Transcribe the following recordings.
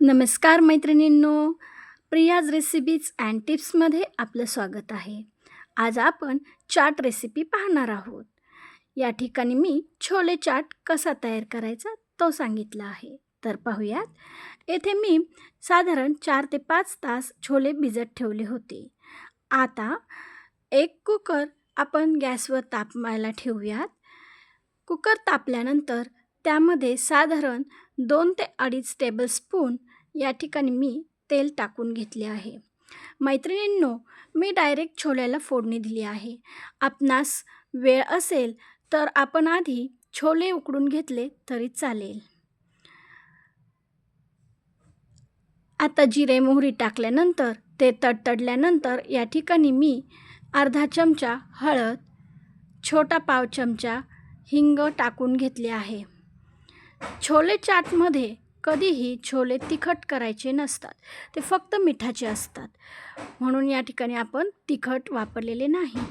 नमस्कार मैत्रिणींनो, Priya's recipes and टिप्समध्ये आपलं स्वागत आहे. आज आपण चाट रेसिपी पाहणार आहोत. या ठिकाणी मी छोले चाट कसा तयार करायचा तो सांगितला आहे. तर पाहूयात. येथे मी साधारण 4 ते 5 तास छोले भिजत ठेवले होते. आता एक कुकर आपण गॅसवर तापवायला ठेवूयात. कुकर तापल्यानंतर त्यामध्ये साधारण 2 ते 2.5 टेबलस्पून या ठिकाणी मी तेल टाकून घेतले आहे. मैत्रिणींनो, मी डायरेक्ट छोल्याला फोडणी दिली आहे. आपणास वेळ असेल तर आपण आधी छोले उकडून घेतले तरी चालेल. आता जिरे मोहरी टाकल्यानंतर ते तडतडल्यानंतर या ठिकाणी मी अर्धा चमचा हळद, छोटा पाव चमचा हिंग टाकून घेतले आहे. छोले चाटमध्ये कधीही छोले तिखट करायचे नसतात, ते फक्त मिठाचे असतात, म्हणून या ठिकाणी आपण तिखट वापरलेले नाही.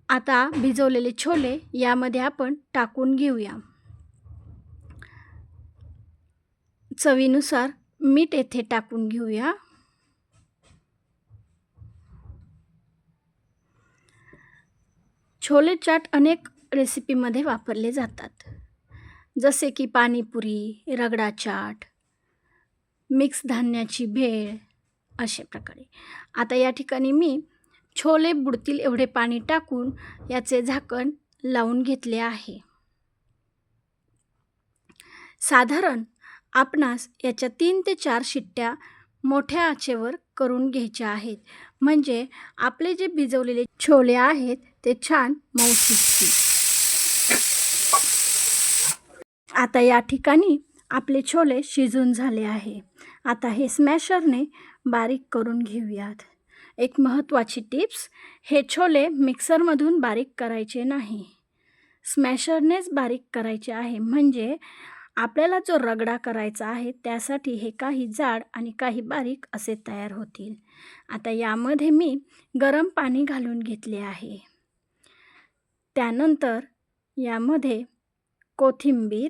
आता भिजवलेले छोले यामध्ये आपण टाकून घेऊया. चवीनुसार मीठ येथे टाकून घेऊया. छोले चाट अनेक रेसिपीमध्ये वापरले जातात, जसे की पाणीपुरी, रगडा चाट, मिक्स धान्याची भेळ अशा प्रकारे. आता या ठिकाणी मी छोले बुडतील एवढे पाणी टाकून याचे झाकण लावून घेतले आहे. साधारण आपणास याच्या 3 ते 4 शिट्ट्या मोठ्या आचेवर करून घ्यायच्या आहेत, म्हणजे आपले जे भिजवलेले छोले आहेत ते छान मऊ शिजतील. आता या ठिकाणी आपले छोले शिजून झाले आहे. आता हे स्मॅशरने बारीक करून घेऊयात. एक महत्त्वाची टिप्स, हे छोले मिक्सरमधून बारीक करायचे नाही, स्मॅशरनेच बारीक करायचे आहे, म्हणजे आपल्याला जो रगडा करायचा आहे त्यासाठी हे काही जाड आणि काही बारीक असे तयार होतील. आता यामध्ये मी गरम पाणी घालून घेतले आहे. त्यानंतर यामध्ये कोथिंबीर,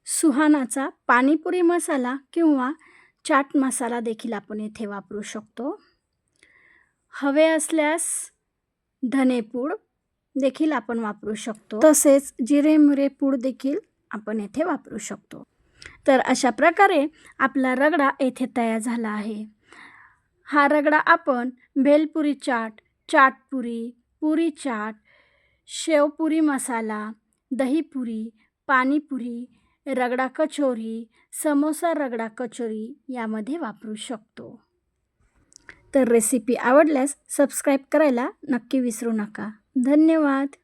सुहानाचा पाणीपुरी मसाला किंवा चाट मसाला देखील आपण येथे वापरू शकतो. हवे असल्यास धनेपूड देखील आपण वापरू शकतो, तसेच जिरे मोहरी पूड देखील आपण येथे वापरू शकतो. तर अशा प्रकारे आपला रगडा येथे तयार झाला आहे. हा रगडा आपण भेलपुरी चाट, चाटपुरी, पुरी चाट, शेवपुरी मसाला, दहीपुरी, पाणीपुरी, रगडा कचोरी, समोसा रगडा कचोरी यामध्ये वापरू शकतो. तर रेसिपी आवडल्यास सबस्क्राईब करायला नक्की विसरू नका. धन्यवाद.